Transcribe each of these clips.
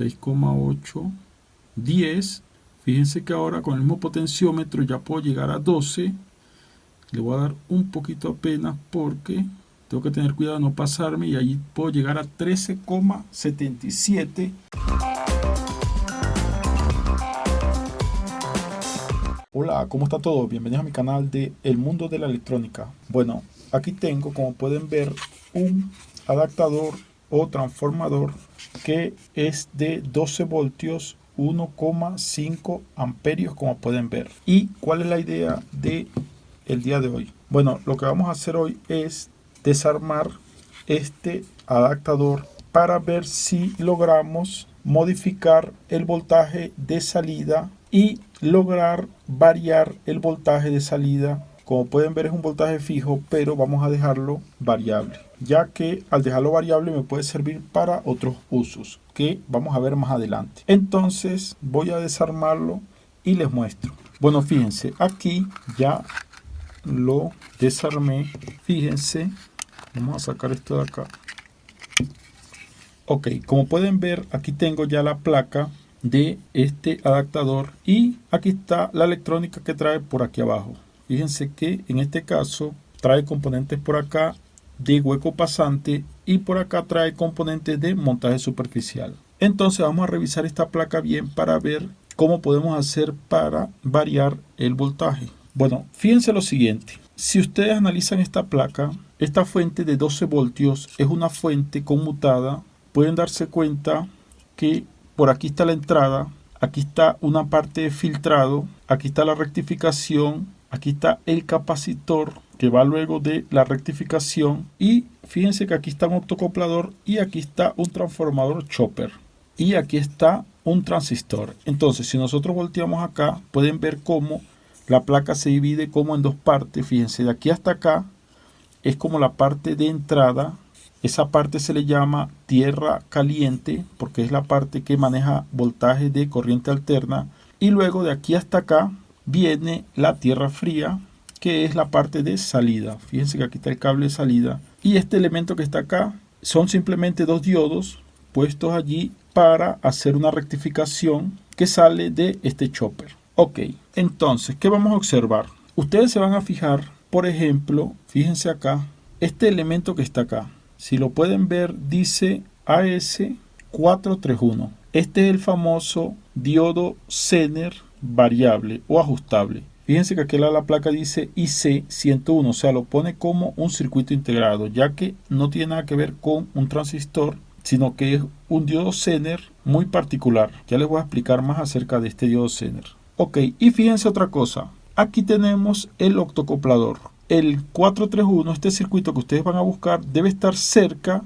6,8, 10. Fíjense que ahora con el mismo potenciómetro ya puedo llegar a 12. Le voy a dar un poquito apenas porque tengo que tener cuidado de no pasarme, y allí puedo llegar a 13,77. Hola, ¿cómo está todo? Bienvenidos a mi canal de El Mundo de la Electrónica. Bueno, aquí tengo, como pueden ver, un adaptador o transformador que es de 12 voltios, 1,5 amperios, como pueden ver. ¿Y cuál es la idea de el día de hoy? Bueno, lo que vamos a hacer hoy es desarmar este adaptador para ver si logramos modificar el voltaje de salida y lograr variar el voltaje de salida. Como pueden ver, es un voltaje fijo, pero vamos a dejarlo variable, ya que al dejarlo variable me puede servir para otros usos que vamos a ver más adelante. Entonces voy a desarmarlo y les muestro. Bueno, fíjense, aquí ya lo desarmé. Fíjense, vamos a sacar esto de acá. Ok, como pueden ver, aquí tengo ya la placa de este adaptador y aquí está la electrónica que trae por aquí abajo. Fíjense que en este caso trae componentes por acá de hueco pasante y por acá trae componentes de montaje superficial. Entonces vamos a revisar esta placa bien para ver cómo podemos hacer para variar el voltaje. Bueno, fíjense lo siguiente. Si ustedes analizan esta placa, esta fuente de 12 voltios es una fuente conmutada. Pueden darse cuenta que por aquí está la entrada, aquí está una parte de filtrado, aquí está la rectificación, aquí está el capacitor que va luego de la rectificación, y fíjense que aquí está un optocoplador y aquí está un transformador chopper y aquí está un transistor. Entonces, si nosotros volteamos acá, pueden ver cómo la placa se divide como en dos partes. Fíjense, de aquí hasta acá es como la parte de entrada. Esa parte se le llama tierra caliente porque es la parte que maneja voltaje de corriente alterna. Y luego de aquí hasta acá viene la tierra fría, que es la parte de salida. Fíjense que aquí está el cable de salida. Y este elemento que está acá son simplemente dos diodos puestos allí para hacer una rectificación que sale de este chopper. Ok, entonces, ¿qué vamos a observar? Ustedes se van a fijar, por ejemplo, fíjense acá, este elemento que está acá. Si lo pueden ver, dice AS431. Este es el famoso diodo Zener variable o ajustable. Fíjense que aquí la placa dice IC101, o sea, lo pone como un circuito integrado, ya que no tiene nada que ver con un transistor, sino que es un diodo Zener muy particular. Ya les voy a explicar más acerca de este diodo Zener. Ok, y fíjense otra cosa. Aquí tenemos el octocoplador. El 431, este circuito que ustedes van a buscar, debe estar cerca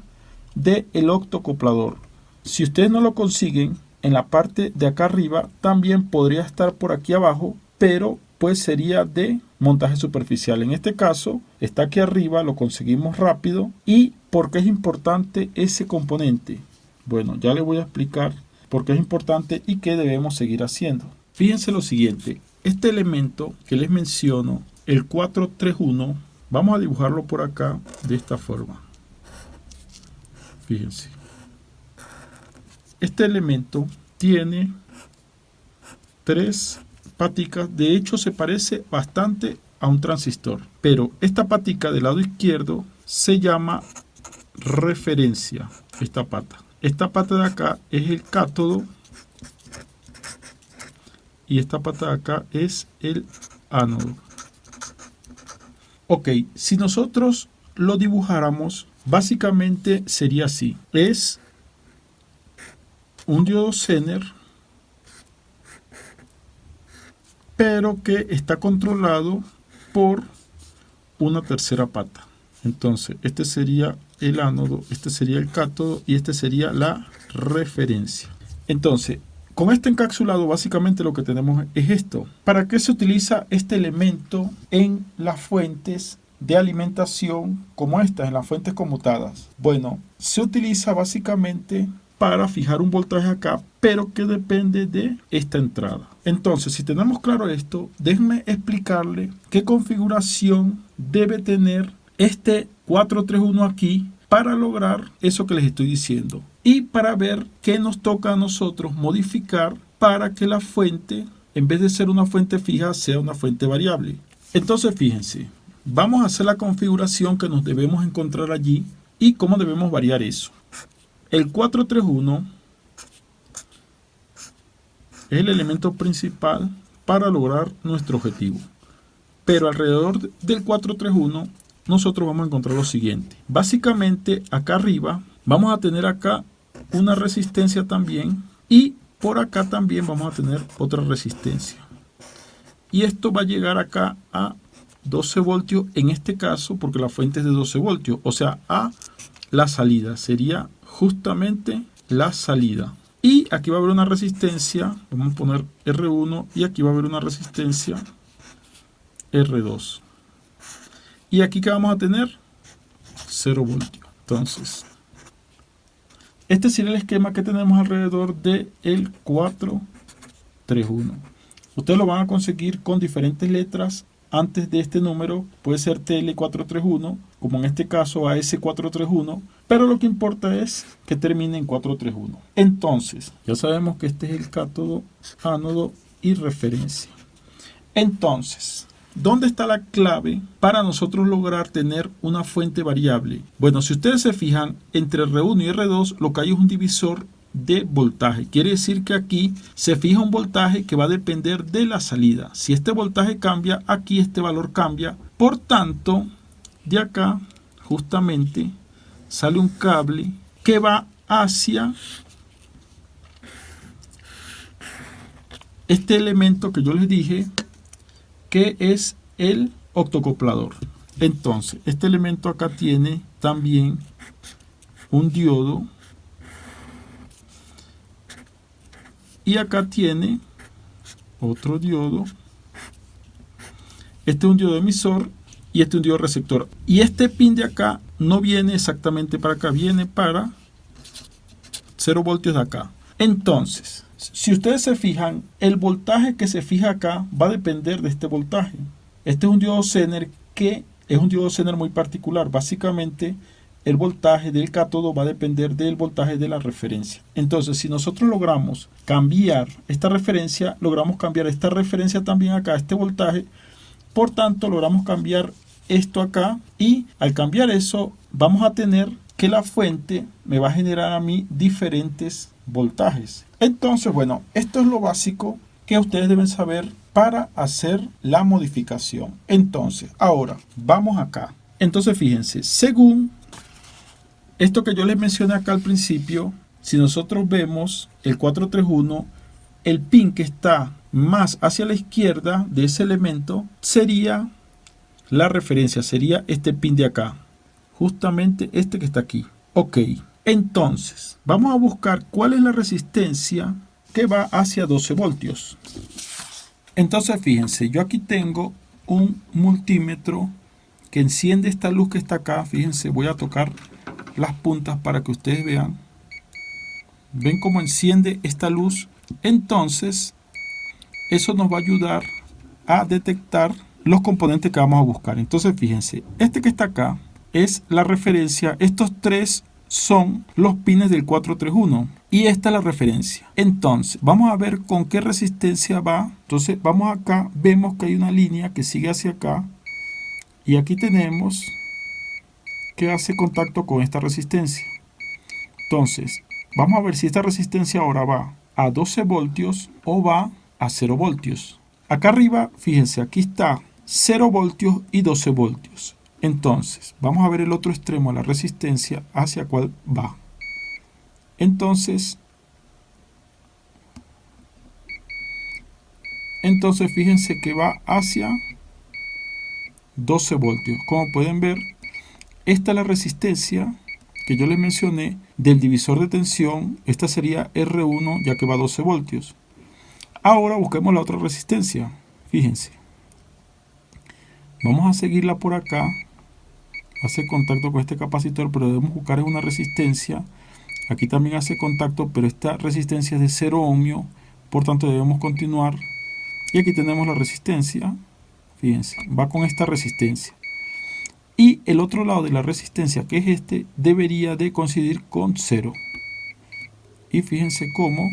del octocoplador. Si ustedes no lo consiguen en la parte de acá arriba, también podría estar por aquí abajo, pero pues sería de montaje superficial. En este caso está aquí arriba, lo conseguimos rápido. ¿Y por qué es importante ese componente? Bueno, ya les voy a explicar por qué es importante y qué debemos seguir haciendo. Fíjense lo siguiente, este elemento que les menciono, el 431, vamos a dibujarlo por acá de esta forma. Fíjense, este elemento tiene tres paticas. De hecho, se parece bastante a un transistor, pero esta patica del lado izquierdo se llama referencia. Esta pata de acá es el cátodo y esta pata de acá es el ánodo. Ok, si nosotros lo dibujáramos, básicamente sería así. Es un diodo Zener, pero que está controlado por una tercera pata. Entonces, este sería el ánodo, este sería el cátodo y este sería la referencia. Entonces, con este encapsulado básicamente lo que tenemos es esto. ¿Para qué se utiliza este elemento en las fuentes de alimentación como estas, en las fuentes conmutadas? Bueno, se utiliza básicamente para fijar un voltaje acá, pero que depende de esta entrada. Entonces, si tenemos claro esto, déjenme explicarle qué configuración debe tener este 431 aquí para lograr eso que les estoy diciendo y para ver qué nos toca a nosotros modificar para que la fuente, en vez de ser una fuente fija, sea una fuente variable. Entonces fíjense, vamos a hacer la configuración que nos debemos encontrar allí y cómo debemos variar eso. El 431 es el elemento principal para lograr nuestro objetivo. Pero alrededor del 431 nosotros vamos a encontrar lo siguiente. Básicamente acá arriba vamos a tener acá una resistencia también y por acá también vamos a tener otra resistencia. Y esto va a llegar acá a 12 voltios en este caso porque la fuente es de 12 voltios. O sea, a la salida. Sería justamente la salida. Y aquí va a haber una resistencia. Vamos a poner R1 y aquí va a haber una resistencia R2. Y aquí que vamos a tener 0 voltios. Entonces, este sería el esquema que tenemos alrededor del 431. Ustedes lo van a conseguir con diferentes letras antes de este número. Puede ser TL431, como en este caso AS431, pero lo que importa es que termine en 431. Entonces, ya sabemos que este es el cátodo, ánodo y referencia. Entonces, ¿dónde está la clave para nosotros lograr tener una fuente variable? Bueno, si ustedes se fijan, entre R1 y R2 lo que hay es un divisor de voltaje. Quiere decir que aquí se fija un voltaje que va a depender de la salida. Si este voltaje cambia, aquí este valor cambia. Por tanto, de acá justamente sale un cable que va hacia este elemento que yo les dije, que es el octocoplador. Entonces, este elemento acá tiene también un diodo y acá tiene otro diodo. Este es un diodo emisor y este es un diodo receptor. Y este pin de acá no viene exactamente para acá, viene para 0 voltios de acá. Entonces, si ustedes se fijan, el voltaje que se fija acá va a depender de este voltaje. Este es un diodo Zener que es un diodo Zener muy particular. Básicamente, el voltaje del cátodo va a depender del voltaje de la referencia. Entonces, si nosotros logramos cambiar esta referencia, logramos cambiar esta referencia también acá, este voltaje. Por tanto, logramos cambiar esto acá y al cambiar eso, vamos a tener que la fuente me va a generar a mí diferentes voltajes. Entonces, bueno, esto es lo básico que ustedes deben saber para hacer la modificación. Entonces, ahora vamos acá. Entonces, fíjense, según esto que yo les mencioné acá al principio, si nosotros vemos el 431, el pin que está más hacia la izquierda de ese elemento sería la referencia, sería este pin de acá, justamente este que está aquí. Ok, entonces vamos a buscar cuál es la resistencia que va hacia 12 voltios. Entonces fíjense, yo aquí tengo un multímetro que enciende esta luz que está acá. Fíjense, voy a tocar las puntas para que ustedes vean. ¿Ven cómo enciende esta luz? Entonces, eso nos va a ayudar a detectar los componentes que vamos a buscar. Entonces, fíjense, este que está acá es la referencia. Estos tres son los pines del 431 y esta es la referencia. Entonces, vamos a ver con qué resistencia va. Entonces, vamos acá, vemos que hay una línea que sigue hacia acá y aquí tenemos que hace contacto con esta resistencia. Entonces, vamos a ver si esta resistencia ahora va a 12 voltios o va a 0 voltios. Acá arriba, fíjense, aquí está 0 voltios y 12 voltios. Entonces, vamos a ver el otro extremo de la resistencia hacia cuál va. Entonces, fíjense que va hacia 12 voltios. Como pueden ver, esta es la resistencia que yo les mencioné del divisor de tensión. Esta sería R1 ya que va a 12 voltios. Ahora busquemos la otra resistencia. Fíjense. Vamos a seguirla por acá. Hace contacto con este capacitor, pero debemos buscar una resistencia. Aquí también hace contacto, pero esta resistencia es de 0 ohmio. Por tanto debemos continuar. Y aquí tenemos la resistencia. Fíjense, va con esta resistencia. y el otro lado de la resistencia, que es este, debería de coincidir con 0. Y fíjense cómo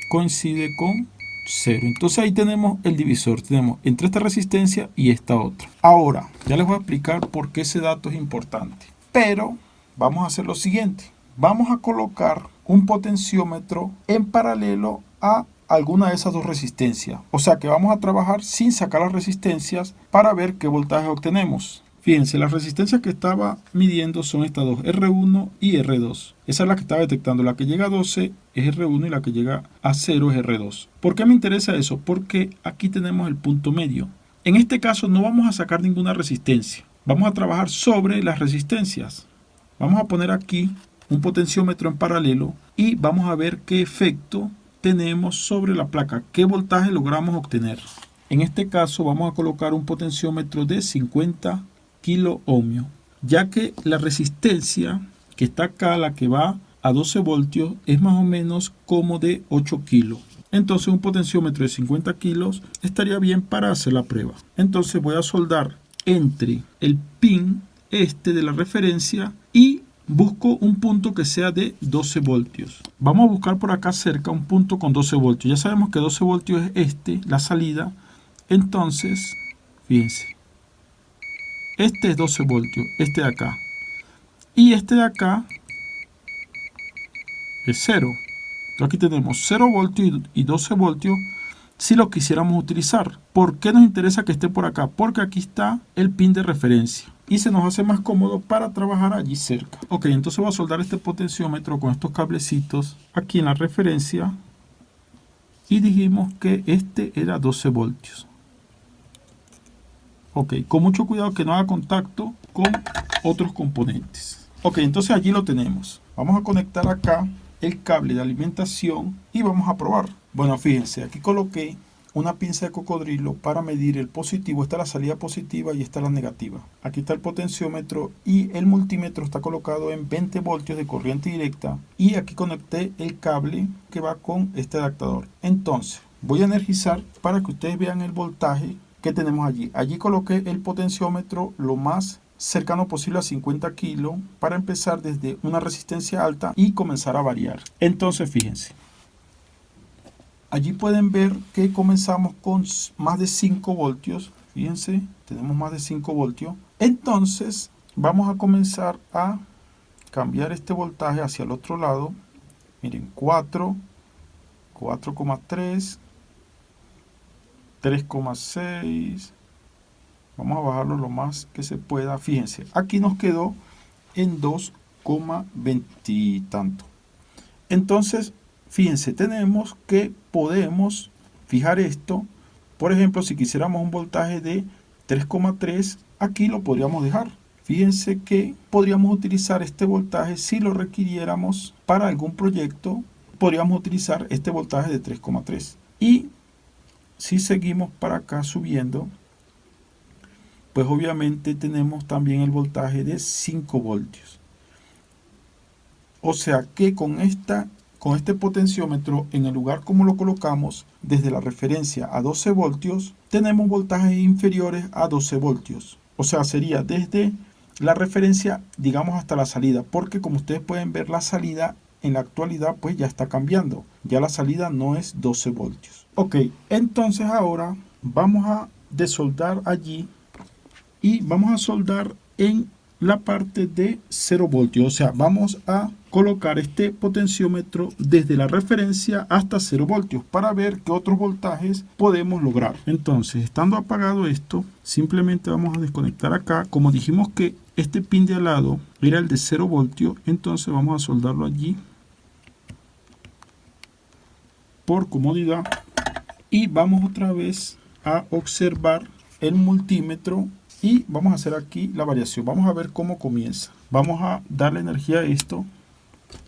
coincide con 0. Entonces ahí tenemos el divisor, tenemos entre esta resistencia y esta otra. Ahora, ya les voy a explicar por qué ese dato es importante. Pero vamos a hacer lo siguiente. Vamos a colocar un potenciómetro en paralelo a alguna de esas dos resistencias. O sea que vamos a trabajar sin sacar las resistencias para ver qué voltaje obtenemos. Fíjense, las resistencias que estaba midiendo son estas dos, R1 y R2. Esa es la que estaba detectando. La que llega a 12 es R1 y la que llega a 0 es R2. ¿Por qué me interesa eso? Porque aquí tenemos el punto medio. En este caso no vamos a sacar ninguna resistencia. Vamos a trabajar sobre las resistencias. Vamos a poner aquí un potenciómetro en paralelo y vamos a ver qué efecto tenemos sobre la placa, qué voltaje logramos obtener. En este caso vamos a colocar un potenciómetro de 50 kilo ohmio, ya que la resistencia que está acá, la que va a 12 voltios, es más o menos como de 8 kilos. Entonces un potenciómetro de 50 kilos estaría bien para hacer la prueba. Entonces voy a soldar entre el pin este de la referencia y busco un punto que sea de 12 voltios. Vamos a buscar por acá cerca un punto con 12 voltios. Ya sabemos que 12 voltios es este, la salida. Entonces, fíjense. Este es 12 voltios, este de acá. Y este de acá es 0. Entonces aquí tenemos 0 voltios y 12 voltios si lo quisiéramos utilizar. ¿Por qué nos interesa que esté por acá? Porque aquí está el pin de referencia y se nos hace más cómodo para trabajar allí cerca. Ok, entonces voy a soldar este potenciómetro con estos cablecitos aquí en la referencia y dijimos que este era 12 voltios. Ok, con mucho cuidado que no haga contacto con otros componentes. Ok, entonces allí lo tenemos. Vamos a conectar acá el cable de alimentación y vamos a probar. Bueno, fíjense, aquí coloqué una pinza de cocodrilo para medir el positivo. Esta es la salida positiva y esta es la negativa. Aquí está el potenciómetro y el multímetro está colocado en 20 voltios de corriente directa. Y aquí conecté el cable que va con este adaptador. Entonces, voy a energizar para que ustedes vean el voltaje que tenemos allí. Allí coloqué el potenciómetro lo más cercano posible a 50 kilos para empezar desde una resistencia alta y comenzar a variar. Entonces fíjense, allí pueden ver que comenzamos con más de 5 voltios. Fíjense, tenemos más de 5 voltios. Entonces vamos a comenzar a cambiar este voltaje hacia el otro lado. Miren, 4, 4,3, 3,6. Vamos a bajarlo lo más que se pueda. Fíjense, aquí nos quedó en 2,20 y tanto. Entonces, fíjense, tenemos que podemos fijar esto. Por ejemplo, si quisiéramos un voltaje de 3,3, aquí lo podríamos dejar. Fíjense que podríamos utilizar este voltaje si lo requiriéramos para algún proyecto. Podríamos utilizar este voltaje de 3,3. Y si seguimos para acá subiendo, pues obviamente tenemos también el voltaje de 5 voltios. O sea que con este potenciómetro, en el lugar como lo colocamos, desde la referencia a 12 voltios, tenemos voltajes inferiores a 12 voltios. O sea, sería desde la referencia, digamos, hasta la salida. Porque como ustedes pueden ver, la salida en la actualidad pues ya está cambiando. Ya la salida no es 12 voltios. Ok, entonces ahora vamos a desoldar allí. Y vamos a soldar en la parte de 0 voltios. O sea, vamos a colocar este potenciómetro desde la referencia hasta 0 voltios para ver qué otros voltajes podemos lograr. Entonces, estando apagado esto, simplemente vamos a desconectar acá. Como dijimos que este pin de al lado era el de 0 voltios, entonces vamos a soldarlo allí por comodidad. Y vamos otra vez a observar el multímetro. Y vamos a hacer aquí la variación. Vamos a ver cómo comienza. Vamos a darle energía a esto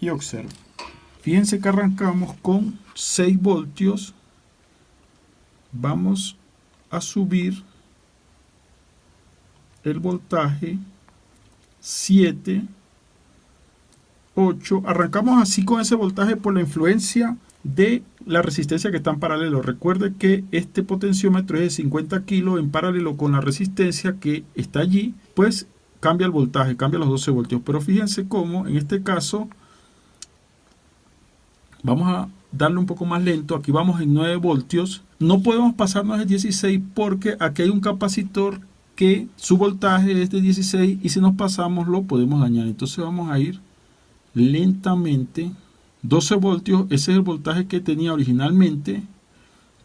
y observen. Fíjense que arrancamos con 6 voltios. Vamos a subir el voltaje 7, 8. Arrancamos así con ese voltaje por la influencia de la resistencia que está en paralelo. Recuerde que este potenciómetro es de 50 kilos en paralelo con la resistencia que está allí, pues cambia el voltaje, cambia los 12 voltios. Pero fíjense cómo en este caso vamos a darle un poco más lento. Aquí vamos en 9 voltios. No podemos pasarnos el 16 porque aquí hay un capacitor que su voltaje es de 16 y si nos pasamos lo podemos dañar. Entonces vamos a ir lentamente. 12 voltios, ese es el voltaje que tenía originalmente,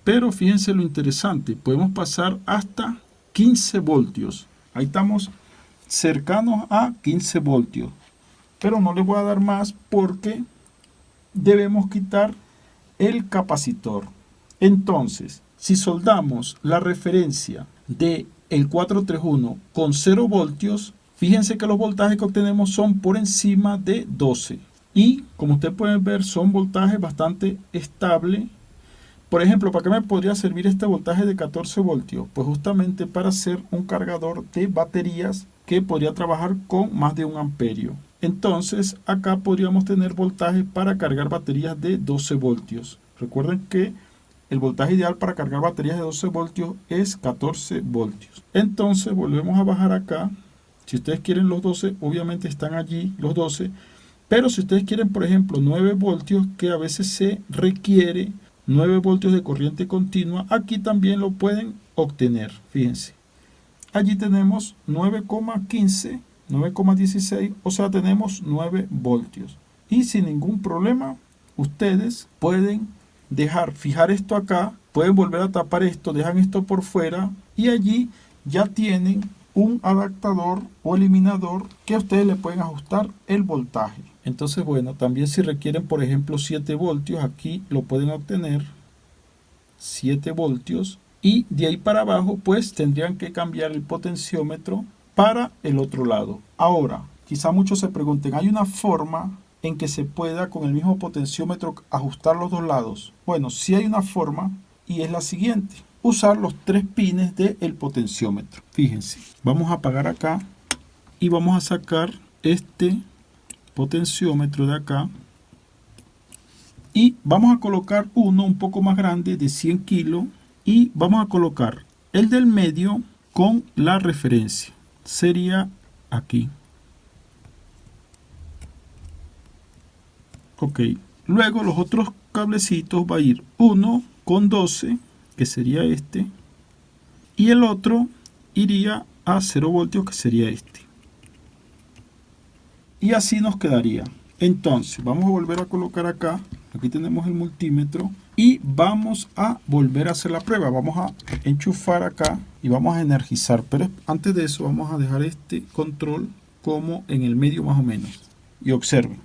pero fíjense lo interesante, podemos pasar hasta 15 voltios. Ahí estamos cercanos a 15 voltios, pero no le voy a dar más porque debemos quitar el capacitor. Entonces, si soldamos la referencia de el 431 con 0 voltios, fíjense que los voltajes que obtenemos son por encima de 12. Y como ustedes pueden ver, son voltajes bastante estables. Por ejemplo, ¿para qué me podría servir este voltaje de 14 voltios? Pues justamente para hacer un cargador de baterías que podría trabajar con más de 1 amperio. Entonces, acá podríamos tener voltajes para cargar baterías de 12 voltios. Recuerden que el voltaje ideal para cargar baterías de 12 voltios es 14 voltios. Entonces, volvemos a bajar acá. Si ustedes quieren los 12, obviamente están allí los 12. Pero si ustedes quieren, por ejemplo, 9 voltios, que a veces se requiere 9 voltios de corriente continua, aquí también lo pueden obtener. Fíjense, allí tenemos 9,15, 9,16, o sea, tenemos 9 voltios. Y sin ningún problema, ustedes pueden fijar esto acá, pueden volver a tapar esto, dejan esto por fuera y allí ya tienen un adaptador o eliminador que ustedes le pueden ajustar el voltaje. Entonces, bueno, también si requieren, por ejemplo, 7 voltios, aquí lo pueden obtener, 7 voltios. Y de ahí para abajo, pues tendrían que cambiar el potenciómetro para el otro lado. Ahora, quizá muchos se pregunten, ¿hay una forma en que se pueda con el mismo potenciómetro ajustar los dos lados? Bueno, sí hay una forma y es la siguiente. Usar los 3 pines del potenciómetro. Fíjense, vamos a apagar acá y vamos a sacar este potenciómetro de acá y vamos a colocar uno un poco más grande de 100 kilos y vamos a colocar el del medio con la referencia. Sería aquí. Ok. Luego los otros cablecitos va a ir uno con 12, que sería este, y el otro iría a 0 voltios, que sería este. Y así nos quedaría. Entonces, vamos a volver a colocar acá. Aquí tenemos el multímetro. Y vamos a volver a hacer la prueba. Vamos a enchufar acá y vamos a energizar. Pero antes de eso, vamos a dejar este control como en el medio más o menos. Y observen.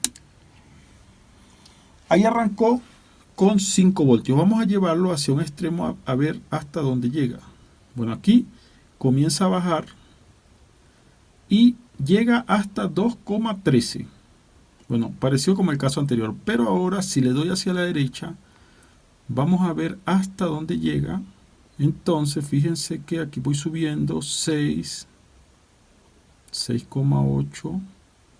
Ahí arrancó con 5 voltios. Vamos a llevarlo hacia un extremo a ver hasta dónde llega. Bueno, aquí comienza a bajar y llega hasta 2,13. Bueno, pareció como el caso anterior, pero ahora si le doy hacia la derecha, vamos a ver hasta dónde llega. Entonces, fíjense que aquí voy subiendo 6, 6,8,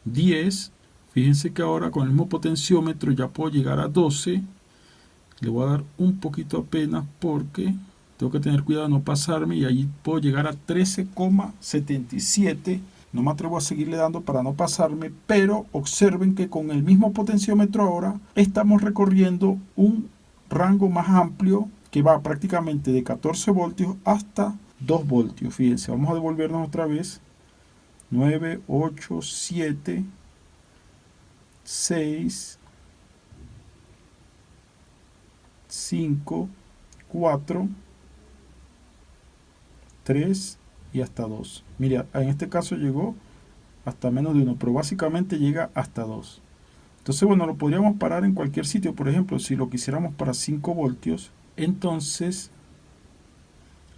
10. Fíjense que ahora con el mismo potenciómetro ya puedo llegar a 12. Le voy a dar un poquito apenas porque tengo que tener cuidado de no pasarme y allí puedo llegar a 13,77. No me atrevo a seguirle dando para no pasarme, pero observen que con el mismo potenciómetro ahora estamos recorriendo un rango más amplio que va prácticamente de 14 voltios hasta 2 voltios. Fíjense, vamos a devolvernos otra vez. 9, 8, 7, 6, 5, 4, 3 y hasta 2. Mira, en este caso llegó hasta menos de 1, pero básicamente llega hasta 2. Entonces, bueno, lo podríamos parar en cualquier sitio. Por ejemplo, si lo quisiéramos para 5 voltios, entonces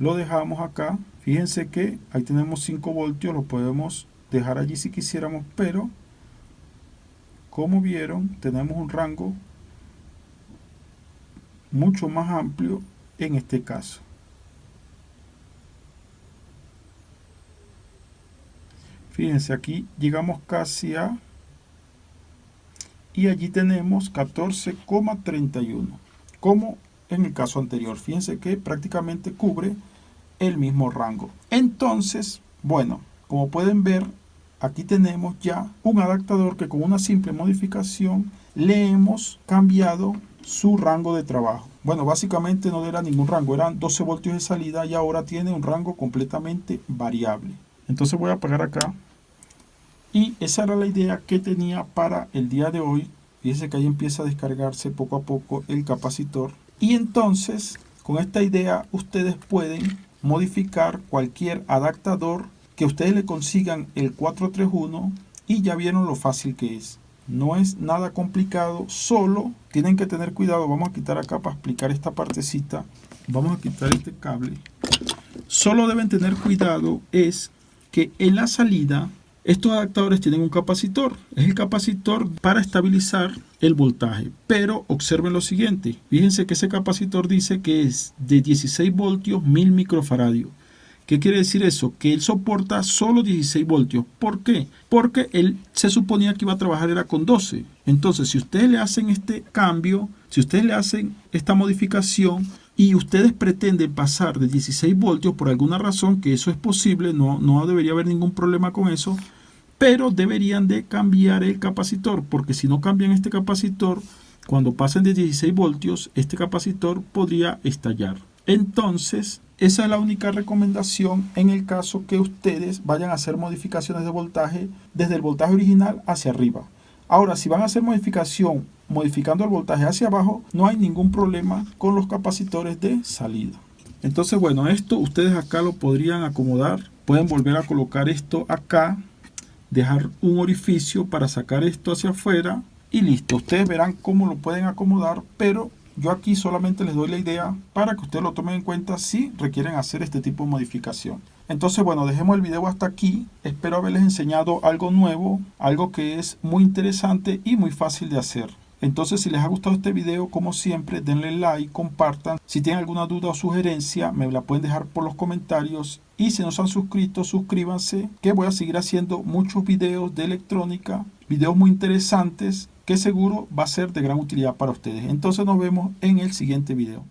lo dejamos acá. Fíjense que ahí tenemos 5 voltios, lo podemos dejar allí si quisiéramos, pero como vieron, tenemos un rango mucho más amplio en este caso. Fíjense, aquí llegamos casi a y allí tenemos 14,31, como en el caso anterior. Fíjense que prácticamente cubre el mismo rango. Entonces, bueno, como pueden ver, aquí tenemos ya un adaptador que con una simple modificación le hemos cambiado su rango de trabajo. Bueno, básicamente no era ningún rango, eran 12 voltios de salida y ahora tiene un rango completamente variable. Entonces voy a apagar acá. Y esa era la idea que tenía para el día de hoy. Fíjense que ahí empieza a descargarse poco a poco el capacitor. Y entonces, con esta idea, ustedes pueden modificar cualquier adaptador que ustedes le consigan el 431 y ya vieron lo fácil que es. No es nada complicado, solo tienen que tener cuidado. Vamos a quitar acá para explicar esta partecita. Vamos a quitar este cable. Solo deben tener cuidado es que en la salida estos adaptadores tienen un capacitor. Es el capacitor para estabilizar el voltaje. Pero observen lo siguiente. Fíjense que ese capacitor dice que es de 16 voltios 1000 microfaradios. ¿Qué quiere decir eso? Que él soporta solo 16 voltios. ¿Por qué? Porque él se suponía que iba a trabajar era con 12. Entonces, si ustedes le hacen este cambio, si ustedes le hacen esta modificación y ustedes pretenden pasar de 16 voltios por alguna razón, que eso es posible, no debería haber ningún problema con eso, pero deberían de cambiar el capacitor, porque si no cambian este capacitor, cuando pasen de 16 voltios, este capacitor podría estallar. Entonces, esa es la única recomendación en el caso que ustedes vayan a hacer modificaciones de voltaje desde el voltaje original hacia arriba. Ahora, si van a hacer modificación modificando el voltaje hacia abajo, no hay ningún problema con los capacitores de salida. Entonces, bueno, esto ustedes acá lo podrían acomodar. Pueden volver a colocar esto acá, dejar un orificio para sacar esto hacia afuera y listo. Ustedes verán cómo lo pueden acomodar, pero yo aquí solamente les doy la idea para que ustedes lo tomen en cuenta si requieren hacer este tipo de modificación. Entonces, bueno, dejemos el video hasta aquí. Espero haberles enseñado algo nuevo, algo que es muy interesante y muy fácil de hacer. Entonces, si les ha gustado este video, como siempre, denle like, compartan. Si tienen alguna duda o sugerencia, me la pueden dejar por los comentarios. Y si no se han suscrito, suscríbanse, que voy a seguir haciendo muchos videos de electrónica, videos muy interesantes, que seguro va a ser de gran utilidad para ustedes. Entonces nos vemos en el siguiente video.